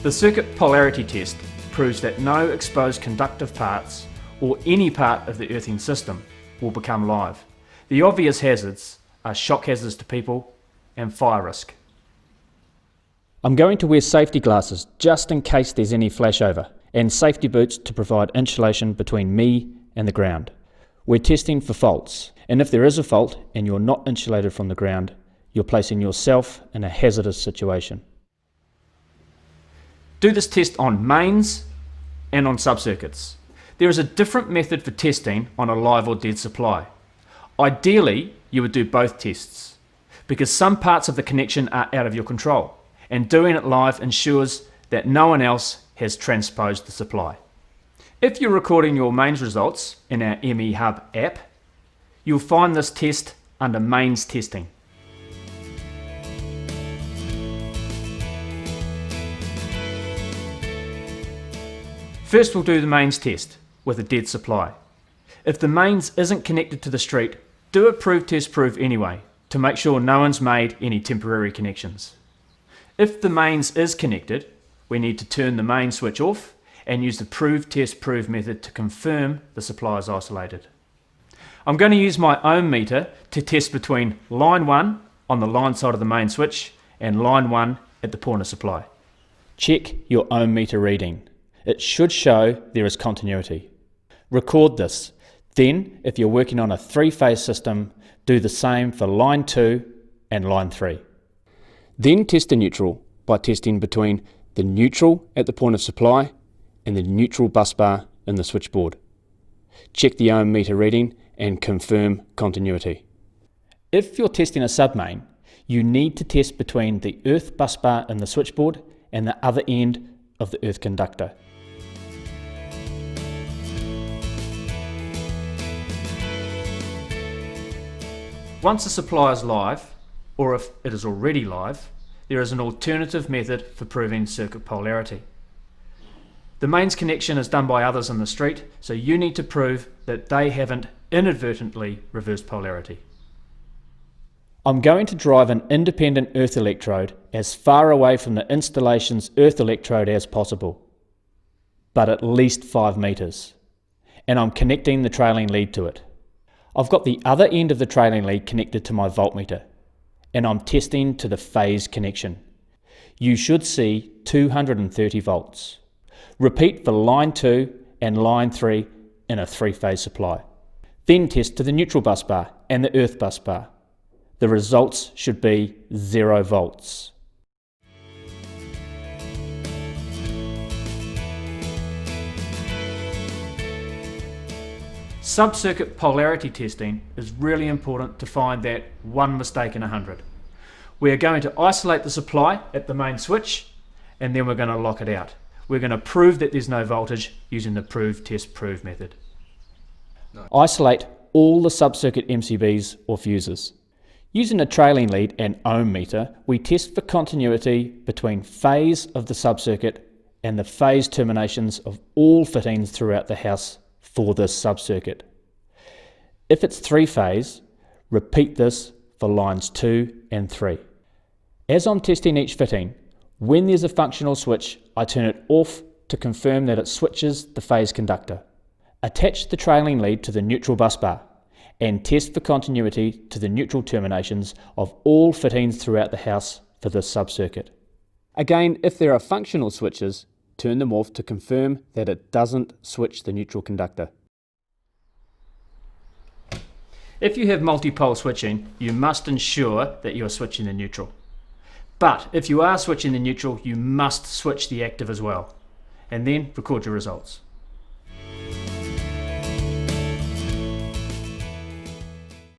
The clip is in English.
The circuit polarity test proves that no exposed conductive parts or any part of the earthing system will become live. The obvious hazards are shock hazards to people and fire risk. I'm going to wear safety glasses just in case there's any flashover, and safety boots to provide insulation between me and the ground. We're testing for faults, and if there is a fault and you're not insulated from the ground, you're placing yourself in a hazardous situation. Do this test on mains and on subcircuits. There is a different method for testing on a live or dead supply. Ideally, you would do both tests, because some parts of the connection are out of your control, and doing it live ensures that no one else has transposed the supply. If you're recording your mains results in our ME Hub app, you'll find this test under mains testing. First we'll do the mains test with a dead supply. If the mains isn't connected to the street, do a prove test prove anyway to make sure no one's made any temporary connections. If the mains is connected, we need to turn the main switch off and use the prove test prove method to confirm the supply is isolated. I'm going to use my ohm meter to test between line 1 on the line side of the main switch and line 1 at the point of supply. Check your ohm meter reading. It should show there is continuity. Record this. Then, if you're working on a 3-phase system, do the same for line 2 and line 3. Then test the neutral by testing between the neutral at the point of supply and the neutral bus bar in the switchboard. Check the ohm meter reading and confirm continuity. If you're testing a submain, you need to test between the earth bus bar in the switchboard and the other end of the earth conductor. Once the supply is live, or if it is already live, there is an alternative method for proving circuit polarity. The mains connection is done by others in the street, so you need to prove that they haven't inadvertently reversed polarity. I'm going to drive an independent earth electrode as far away from the installation's earth electrode as possible, but at least 5 meters, and I'm connecting the trailing lead to it. I've got the other end of the trailing lead connected to my voltmeter, and I'm testing to the phase connection. You should see 230 volts. Repeat for line 2 and line 3 in a 3-phase supply. Then test to the neutral bus bar and the earth bus bar. The results should be 0 volts. Sub-circuit polarity testing is really important to find that one mistake in 100. We are going to isolate the supply at the main switch, and then we're going to lock it out. We're going to prove that there's no voltage using the prove test prove method. Isolate all the sub-circuit MCBs or fuses. Using a trailing lead and ohm meter, we test for continuity between phase of the sub-circuit and the phase terminations of all fittings throughout the house for this sub-circuit. If it's 3-phase, repeat this for lines 2 and 3. As I'm testing each fitting, when there's a functional switch, I turn it off to confirm that it switches the phase conductor. Attach the trailing lead to the neutral bus bar and test for continuity to the neutral terminations of all fittings throughout the house for this sub-circuit. Again, if there are functional switches, turn them off to confirm that it doesn't switch the neutral conductor. If you have multi-pole switching, you must ensure that you are switching the neutral. But if you are switching the neutral, you must switch the active as well, and then record your results.